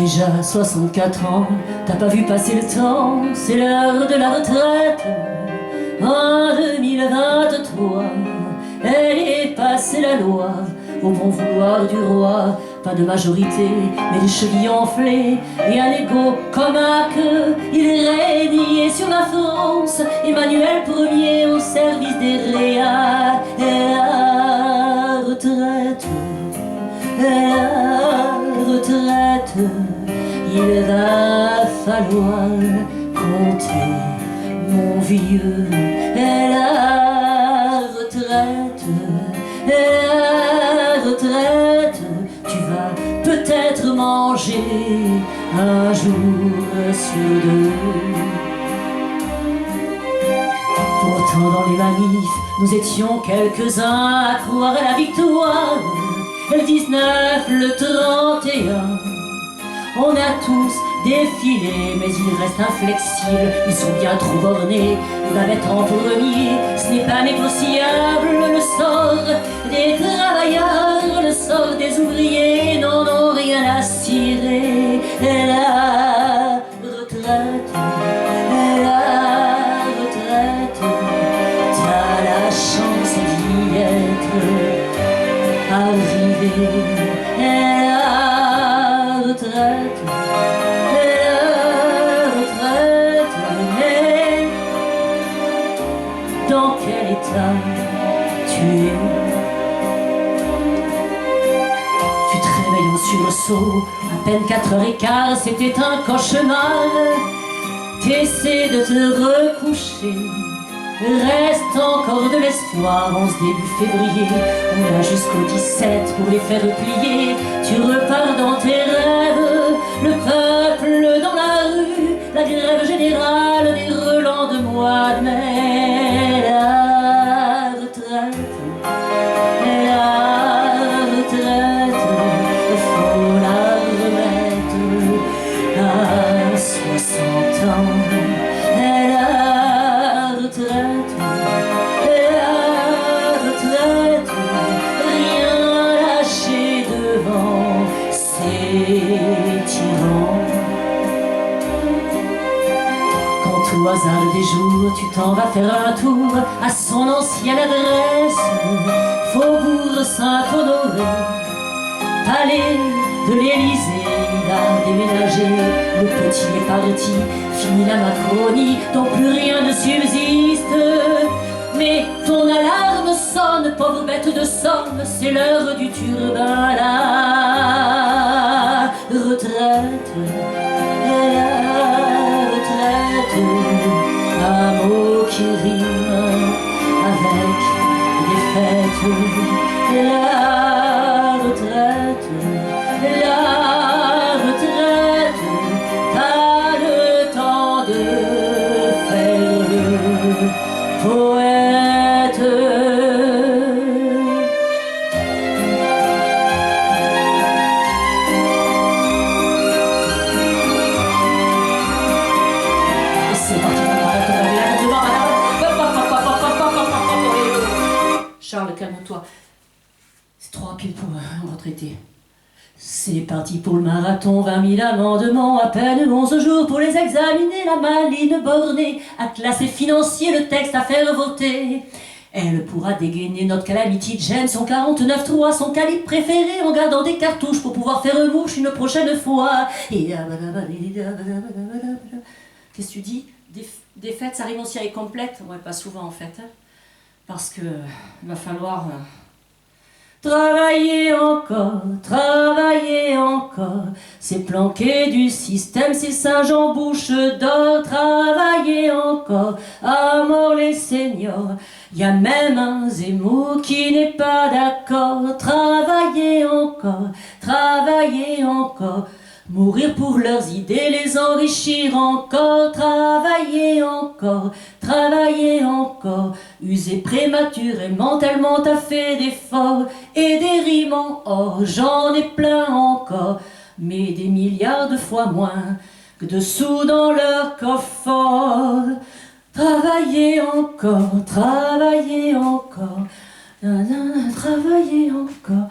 déjà 64 ans, t'as pas vu passer le temps, c'est l'heure de la retraite. En 2023, elle est passée la loi, au bon vouloir du roi. Pas de majorité, mais des chevilles enflées et un ego comme un queue. Il régnait sur ma France, Emmanuel Ier au service des réals. Et la retraite, il va falloir compter, mon vieux. Et la retraite, tu vas peut-être manger un jour sur deux. Pourtant dans les manifs, nous étions quelques-uns à croire à la victoire. Le 19, le 31, on a tous défilé, mais ils restent inflexibles, ils sont bien trop bornés, ils va mettre en premier, ce n'est pas négociable. Le sort des travailleurs, le sort des ouvriers n'en ont rien à cirer. Et la retraite, t'as la chance d'y être arrivé. Et la retraite, mais dans quel état tu es? Tu te réveilles sur le seau, à peine 4h15, c'était un cauchemar. T'essaies de te recoucher, reste encore de l'espoir en ce début février. On a jusqu'au 17 pour les faire plier. Tu repars dans tes rêves, le peuple dans la rue, la grève générale des relents de mois de mai. La retraite, faut la remettre à 60 ans. Au hasard des jours, tu t'en vas faire un tour à son ancienne adresse, Faubourg Saint-Honoré, palais de l'Élysée. Il a déménagé, le petit est parti, fini la Macronie, dont plus rien ne subsiste. Mais ton alarme sonne, pauvre bête de somme, c'est l'heure du turbin. La retraite, un mot qui rime avec des fêtes. La retraite, t'as le temps de faire le poète. Charles, calme-toi. C'est trop rapide pour un retraité. C'est parti pour le marathon, 20 000 amendements, à peine 11 jours pour les examiner. La maline bornée, à classer financier, le texte à faire voter. Elle pourra dégainer notre Calamity Jane, son 49.3, son calibre préféré, en gardant des cartouches pour pouvoir faire mouche une prochaine fois. Et qu'est-ce que tu dis? Des fêtes, ça rime aussi avec complète? Ouais, pas souvent en fait. Parce que il va falloir travailler encore, c'est planqué du système, c'est singes en bouche d'or. Travailler encore, à mort les seniors, y a même un Zemmour qui n'est pas d'accord. Travailler encore, mourir pour leurs idées, les enrichir encore. Travailler encore, user prématurément, tellement t'as fait d'efforts. Et des rimes en or, j'en ai plein encore, mais des milliards de fois moins que de sous dans leur coffre. Travailler encore, travailler encore, travailler encore,